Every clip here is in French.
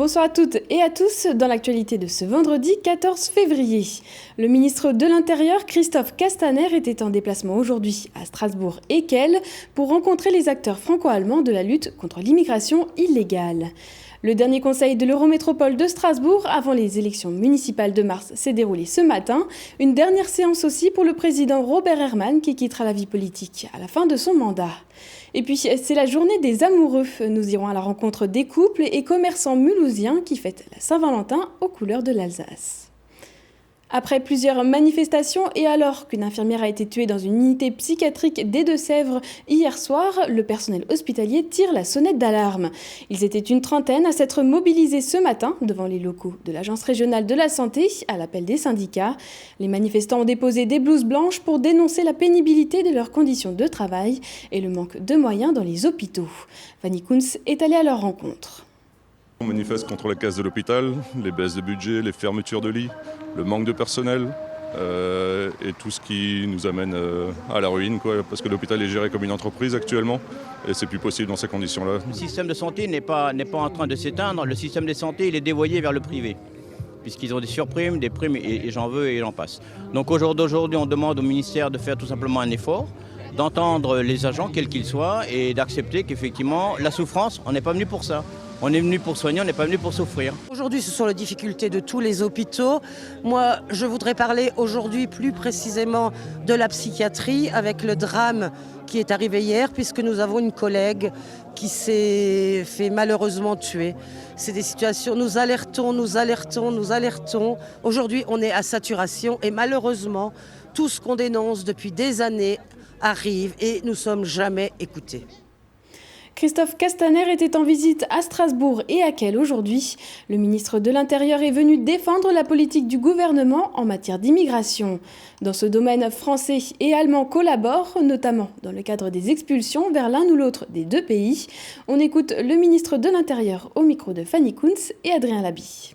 Bonsoir à toutes et à tous. Dans l'actualité de ce vendredi 14 février, le ministre de l'Intérieur, Christophe Castaner, était en déplacement aujourd'hui à Strasbourg-Ekel pour rencontrer les acteurs franco-allemands de la lutte contre l'immigration illégale. Le dernier conseil de l'Eurométropole de Strasbourg avant les élections municipales de mars s'est déroulé ce matin. Une dernière séance aussi pour le président Robert Herrmann qui quittera la vie politique à la fin de son mandat. Et puis c'est la journée des amoureux. Nous irons à la rencontre des couples et commerçants mulhousiens qui fêtent la Saint-Valentin aux couleurs de l'Alsace. Après plusieurs manifestations et alors qu'une infirmière a été tuée dans une unité psychiatrique des Deux-Sèvres hier soir, le personnel hospitalier tire la sonnette d'alarme. Ils étaient une trentaine à s'être mobilisés ce matin devant les locaux de l'Agence régionale de la santé à l'appel des syndicats. Les manifestants ont déposé des blouses blanches pour dénoncer la pénibilité de leurs conditions de travail et le manque de moyens dans les hôpitaux. Fanny Kunz est allée à leur rencontre. On manifeste contre la casse de l'hôpital, les baisses de budget, les fermetures de lits, le manque de personnel et tout ce qui nous amène à la ruine, parce que l'hôpital est géré comme une entreprise actuellement et c'est plus possible dans ces conditions-là. Le système de santé n'est pas en train de s'éteindre, le système de santé il est dévoyé vers le privé, puisqu'ils ont des surprimes, des primes et j'en veux et j'en passe. Donc aujourd'hui, on demande au ministère de faire tout simplement un effort, d'entendre les agents, quels qu'ils soient, et d'accepter qu'effectivement, la souffrance, on n'est pas venu pour ça. On est venu pour soigner, on n'est pas venu pour souffrir. Aujourd'hui, ce sont les difficultés de tous les hôpitaux. Moi, je voudrais parler aujourd'hui plus précisément de la psychiatrie avec le drame qui est arrivé hier, puisque nous avons une collègue qui s'est fait malheureusement tuer. C'est des situations, nous alertons. Aujourd'hui, on est à saturation et malheureusement, tout ce qu'on dénonce depuis des années arrive et nous ne sommes jamais écoutés. Christophe Castaner était en visite à Strasbourg et à Kehl aujourd'hui. Le ministre de l'Intérieur est venu défendre la politique du gouvernement en matière d'immigration. Dans ce domaine, français et allemands collaborent, notamment dans le cadre des expulsions vers l'un ou l'autre des deux pays. On écoute le ministre de l'Intérieur au micro de Fanny Kunz et Adrien Labi.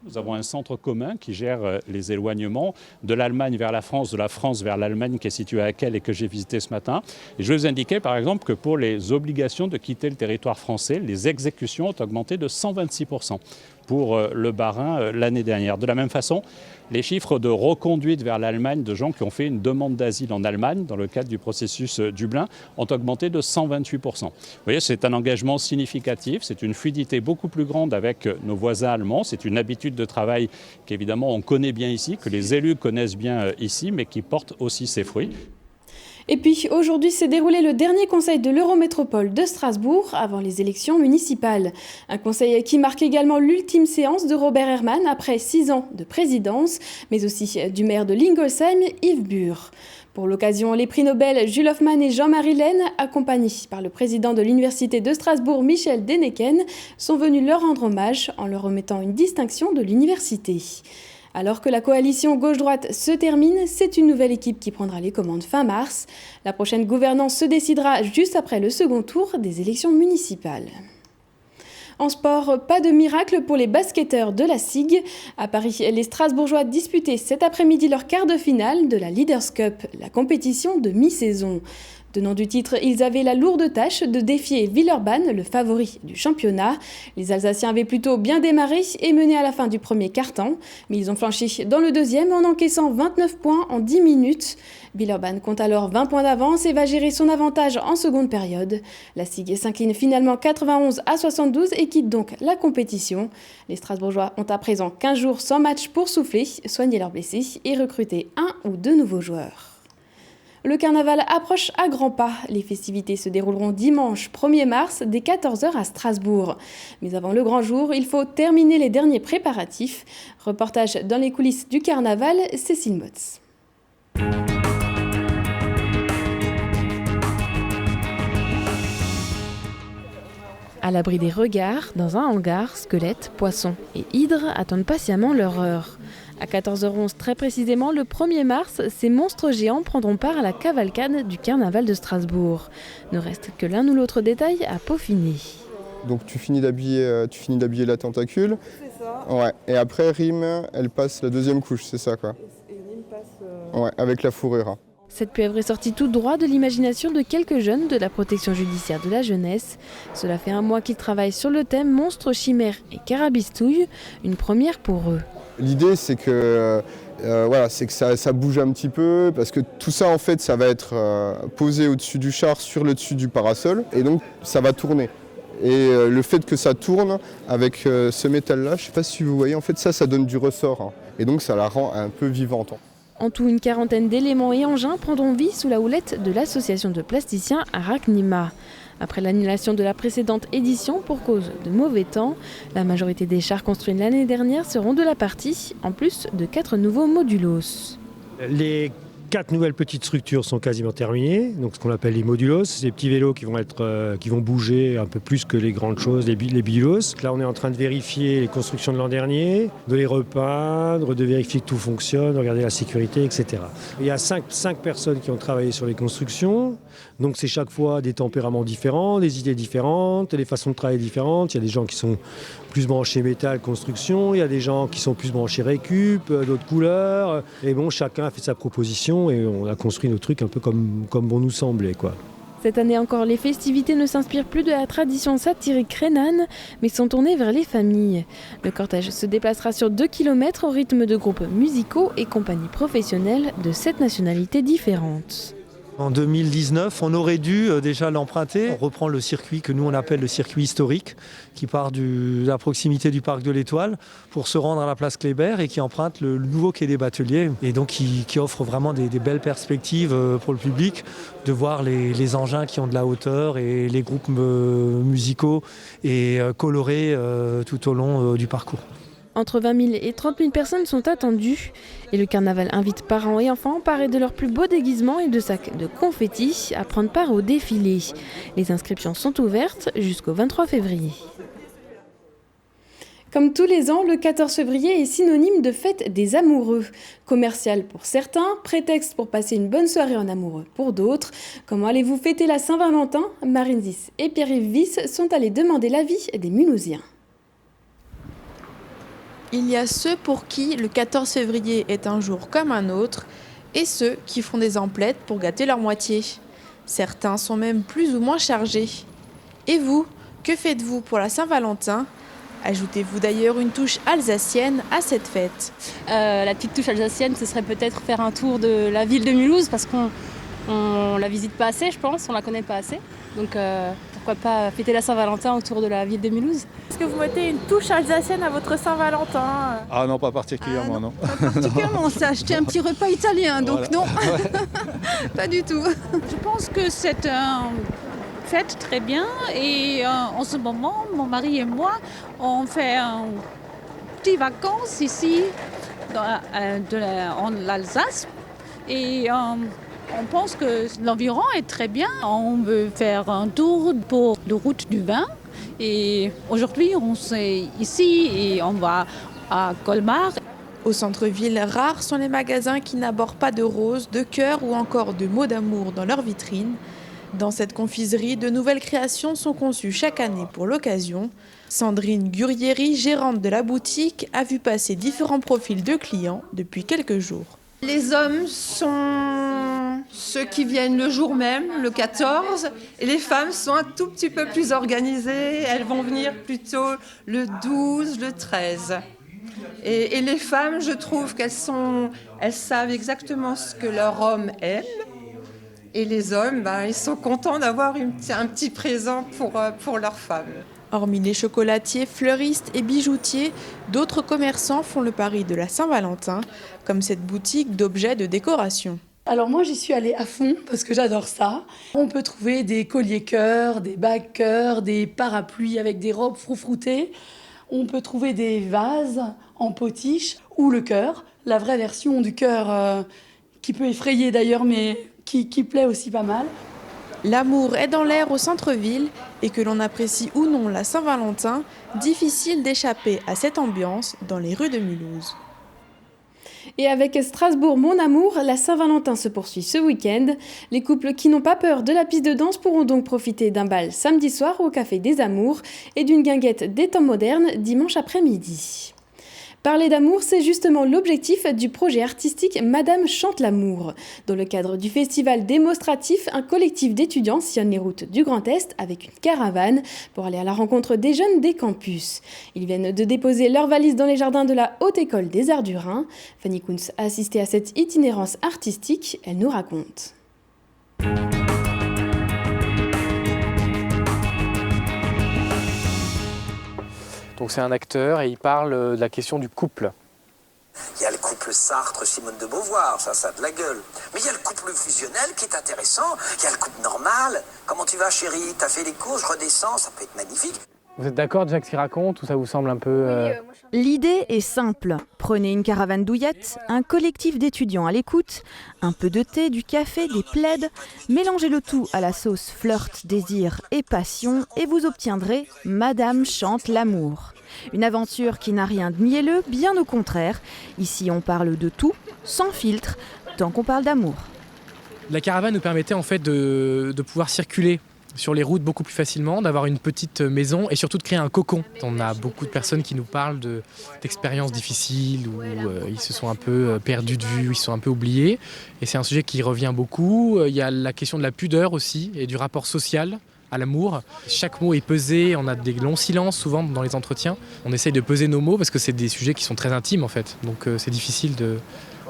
Nous avons un centre commun qui gère les éloignements de l'Allemagne vers la France, de la France vers l'Allemagne qui est situé à Kehl et que j'ai visité ce matin. Et je vais vous indiquer par exemple que pour les obligations de quitter le territoire français, les exécutions ont augmenté de 126% pour le Bas-Rhin l'année dernière. De la même façon, les chiffres de reconduite vers l'Allemagne de gens qui ont fait une demande d'asile en Allemagne dans le cadre du processus Dublin ont augmenté de 128%. Vous voyez, c'est un engagement significatif, c'est une fluidité beaucoup plus grande avec nos voisins allemands, c'est une habitude de travail qu'évidemment on connaît bien ici, que les élus connaissent bien ici, mais qui porte aussi ses fruits. Et puis aujourd'hui s'est déroulé le dernier conseil de l'Eurométropole de Strasbourg avant les élections municipales. Un conseil qui marque également l'ultime séance de Robert Herrmann après 6 ans de présidence, mais aussi du maire de Lingolsheim, Yves Bure. Pour l'occasion, les prix Nobel Jules Hoffmann et Jean-Marie Lehn, accompagnés par le président de l'Université de Strasbourg, Michel Denneken, sont venus leur rendre hommage en leur remettant une distinction de l'université. Alors que la coalition gauche-droite se termine, c'est une nouvelle équipe qui prendra les commandes fin mars. La prochaine gouvernance se décidera juste après le second tour des élections municipales. En sport, pas de miracle pour les basketteurs de la SIG. À Paris, les Strasbourgeois disputaient cet après-midi leur quart de finale de la Leaders Cup, la compétition de mi-saison. Tenant du titre, ils avaient la lourde tâche de défier Villeurbanne, le favori du championnat. Les Alsaciens avaient plutôt bien démarré et mené à la fin du premier quart-temps, mais ils ont flanché dans le deuxième en encaissant 29 points en 10 minutes. Villeurbanne compte alors 20 points d'avance et va gérer son avantage en seconde période. La SIG s'incline finalement 91-72 et quitte donc la compétition. Les Strasbourgeois ont à présent 15 jours sans match pour souffler, soigner leurs blessés et recruter 1 ou 2 nouveaux joueurs. Le carnaval approche à grands pas. Les festivités se dérouleront dimanche 1er mars dès 14h à Strasbourg. Mais avant le grand jour, il faut terminer les derniers préparatifs. Reportage dans les coulisses du carnaval, Cécile Motz. À l'abri des regards, dans un hangar, squelettes, poissons et hydres attendent patiemment leur heure. À 14h11 très précisément, le 1er mars, ces monstres géants prendront part à la cavalcade du carnaval de Strasbourg. Ne reste que l'un ou l'autre détail à peaufiner. Donc tu finis d'habiller la tentacule. C'est ça. Ouais. Et après Rime, elle passe la deuxième couche, c'est ça quoi. Et Rime passe... Ouais, avec la fourrure. Cette pieuvre est sortie tout droit de l'imagination de quelques jeunes de la protection judiciaire de la jeunesse. Cela fait un mois qu'ils travaillent sur le thème monstres, chimères et carabistouilles, une première pour eux. L'idée, c'est que, ça bouge un petit peu, parce que tout ça, en fait, ça va être posé au-dessus du char, sur le dessus du parasol, et donc ça va tourner. Et le fait que ça tourne avec ce métal-là, je ne sais pas si vous voyez, en fait, ça donne du ressort, hein, et donc ça la rend un peu vivante. En tout, une quarantaine d'éléments et engins prendront vie sous la houlette de l'association de plasticiens Arachnima. Après l'annulation de la précédente édition pour cause de mauvais temps, la majorité des chars construits l'année dernière seront de la partie, en plus de 4 nouveaux modulos. Les 4 nouvelles petites structures sont quasiment terminées, donc ce qu'on appelle les modulos, c'est des petits vélos qui vont bouger un peu plus que les grandes choses, les bilos. Là, on est en train de vérifier les constructions de l'an dernier, de les repeindre, de vérifier que tout fonctionne, de regarder la sécurité, etc. Il y a 5 personnes qui ont travaillé sur les constructions, donc c'est chaque fois des tempéraments différents, des idées différentes, des façons de travailler différentes. Il y a des gens qui sont plus branchés métal, construction, il y a des gens qui sont plus branchés récup, d'autres couleurs. Et bon, chacun a fait sa proposition et on a construit nos trucs un peu comme bon nous semblait, quoi. Cette année encore, les festivités ne s'inspirent plus de la tradition satirique rhénane, mais sont tournées vers les familles. Le cortège se déplacera sur 2 km au rythme de groupes musicaux et compagnies professionnelles de 7 nationalités différentes. En 2019, on aurait dû déjà l'emprunter. On reprend le circuit que nous on appelle le circuit historique, qui part de la proximité du parc de l'Étoile pour se rendre à la place Kléber et qui emprunte le nouveau quai des Bateliers et donc qui offre vraiment des belles perspectives pour le public de voir les engins qui ont de la hauteur et les groupes musicaux et colorés tout au long du parcours. Entre 20 000 et 30 000 personnes sont attendues et le carnaval invite parents et enfants parés de leurs plus beaux déguisements et de sacs de confettis à prendre part au défilé. Les inscriptions sont ouvertes jusqu'au 23 février. Comme tous les ans, le 14 février est synonyme de fête des amoureux. Commercial pour certains, prétexte pour passer une bonne soirée en amoureux pour d'autres. Comment allez-vous fêter la Saint-Valentin ? Marine Zis et Pierre-Yves Wyss sont allés demander l'avis des Mulhousiens. Il y a ceux pour qui le 14 février est un jour comme un autre et ceux qui font des emplettes pour gâter leur moitié. Certains sont même plus ou moins chargés. Et vous, que faites-vous pour la Saint-Valentin ? Ajoutez-vous d'ailleurs une touche alsacienne à cette fête. La petite touche alsacienne, ce serait peut-être faire un tour de la ville de Mulhouse parce qu'on la visite pas assez, je pense, on la connaît pas assez. Donc pourquoi pas fêter la Saint-Valentin autour de la ville de Mulhouse. Est-ce que vous mettez une touche alsacienne à votre Saint-Valentin ? Ah non, pas particulièrement, non. Pas particulièrement, on s'est acheté un petit repas italien, donc voilà. Non, pas du tout. Je pense que c'est une fête très bien et en ce moment, mon mari et moi, on fait une petite vacances ici en Alsace et on pense que l'environ est très bien. On veut faire un tour pour la route du vin. Et aujourd'hui, on est ici et on va à Colmar. Au centre-ville, rares sont les magasins qui n'abordent pas de roses, de cœurs ou encore de mots d'amour dans leurs vitrines. Dans cette confiserie, de nouvelles créations sont conçues chaque année pour l'occasion. Sandrine Gurieri, gérante de la boutique, a vu passer différents profils de clients depuis quelques jours. Les hommes sont ceux qui viennent le jour même, le 14, et les femmes sont un tout petit peu plus organisées. Elles vont venir plutôt le 12, le 13. Et les femmes, je trouve qu'elles savent exactement ce que leur homme aime. Et les hommes, ils sont contents d'avoir un petit présent pour leur femme. Hormis les chocolatiers, fleuristes et bijoutiers, d'autres commerçants font le pari de la Saint-Valentin, comme cette boutique d'objets de décoration. Alors moi j'y suis allée à fond parce que j'adore ça. On peut trouver des colliers cœurs, des bagues cœurs, des parapluies avec des robes froufroutées. On peut trouver des vases en potiche ou le cœur, la vraie version du cœur qui peut effrayer d'ailleurs mais qui plaît aussi pas mal. L'amour est dans l'air au centre-ville et que l'on apprécie ou non la Saint-Valentin, difficile d'échapper à cette ambiance dans les rues de Mulhouse. Et avec Strasbourg Mon Amour, la Saint-Valentin se poursuit ce week-end. Les couples qui n'ont pas peur de la piste de danse pourront donc profiter d'un bal samedi soir au Café des Amours et d'une guinguette des temps modernes dimanche après-midi. Parler d'amour, c'est justement l'objectif du projet artistique Madame chante l'amour. Dans le cadre du festival démonstratif, un collectif d'étudiants sillonne les routes du Grand Est avec une caravane pour aller à la rencontre des jeunes des campus. Ils viennent de déposer leurs valises dans les jardins de la Haute École des Arts du Rhin. Fanny Kunz a assisté à cette itinérance artistique, elle nous raconte. Donc c'est un acteur et il parle de la question du couple. Il y a le couple Sartre-Simone de Beauvoir, ça a de la gueule. Mais il y a le couple fusionnel qui est intéressant, il y a le couple normal. Comment tu vas chérie? T'as fait les courses, je redescends, ça peut être magnifique. Vous êtes d'accord déjà avec ce qu'il raconte ou ça vous semble un peu... L'idée est simple. Prenez une caravane douillette, un collectif d'étudiants à l'écoute, un peu de thé, du café, des plaids, mélangez le tout à la sauce flirt, désir et passion et vous obtiendrez Madame chante l'amour. Une aventure qui n'a rien de mielleux, bien au contraire. Ici on parle de tout, sans filtre, tant qu'on parle d'amour. La caravane nous permettait en fait de pouvoir circuler sur les routes beaucoup plus facilement, d'avoir une petite maison et surtout de créer un cocon. On a beaucoup de personnes qui nous parlent d'expériences difficiles où ils se sont un peu perdus de vue, ils se sont un peu oubliés. Et c'est un sujet qui revient beaucoup. Il y a la question de la pudeur aussi et du rapport social à l'amour. Chaque mot est pesé, on a des longs silences souvent dans les entretiens. On essaye de peser nos mots parce que c'est des sujets qui sont très intimes en fait. Donc c'est difficile de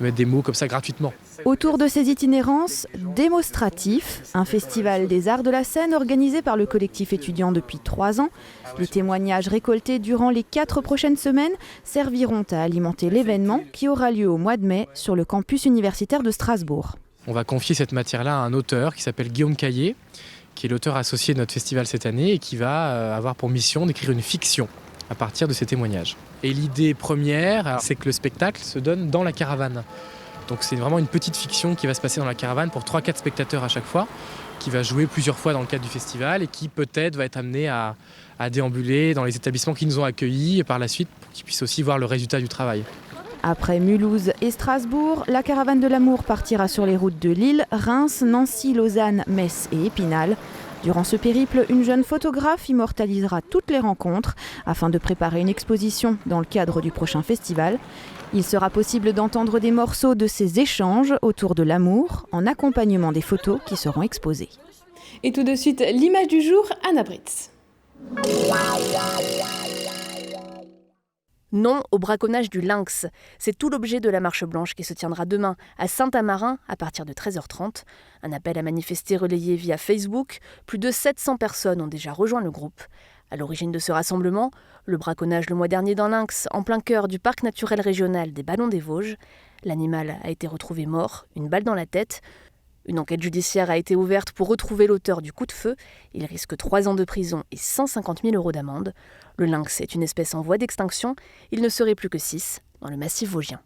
mettre des mots comme ça gratuitement. Autour de ces itinérances, Démonstratif, un festival des arts de la scène organisé par le collectif étudiant depuis 3 ans. Les témoignages récoltés durant les 4 prochaines semaines serviront à alimenter l'événement qui aura lieu au mois de mai sur le campus universitaire de Strasbourg. On va confier cette matière-là à un auteur qui s'appelle Guillaume Caillé, qui est l'auteur associé de notre festival cette année et qui va avoir pour mission d'écrire une fiction à partir de ces témoignages. Et l'idée première, c'est que le spectacle se donne dans la caravane. Donc c'est vraiment une petite fiction qui va se passer dans la caravane pour 3-4 spectateurs à chaque fois, qui va jouer plusieurs fois dans le cadre du festival et qui peut-être va être amené à déambuler dans les établissements qui nous ont accueillis et par la suite pour qu'ils puissent aussi voir le résultat du travail. Après Mulhouse et Strasbourg, la caravane de l'amour partira sur les routes de Lille, Reims, Nancy, Lausanne, Metz et Épinal. Durant ce périple, une jeune photographe immortalisera toutes les rencontres afin de préparer une exposition dans le cadre du prochain festival. Il sera possible d'entendre des morceaux de ces échanges autour de l'amour en accompagnement des photos qui seront exposées. Et tout de suite, l'image du jour, Anna Britz. Non au braconnage du lynx. C'est tout l'objet de la marche blanche qui se tiendra demain à Saint-Amarin à partir de 13h30. Un appel à manifester relayé via Facebook. Plus de 700 personnes ont déjà rejoint le groupe. À l'origine de ce rassemblement, le braconnage le mois dernier d'un lynx en plein cœur du parc naturel régional des Ballons des Vosges. L'animal a été retrouvé mort, une balle dans la tête. Une enquête judiciaire a été ouverte pour retrouver l'auteur du coup de feu. Il risque 3 ans de prison et 150 000 € d'amende. Le lynx est une espèce en voie d'extinction. Il ne serait plus que 6 dans le massif vosgien.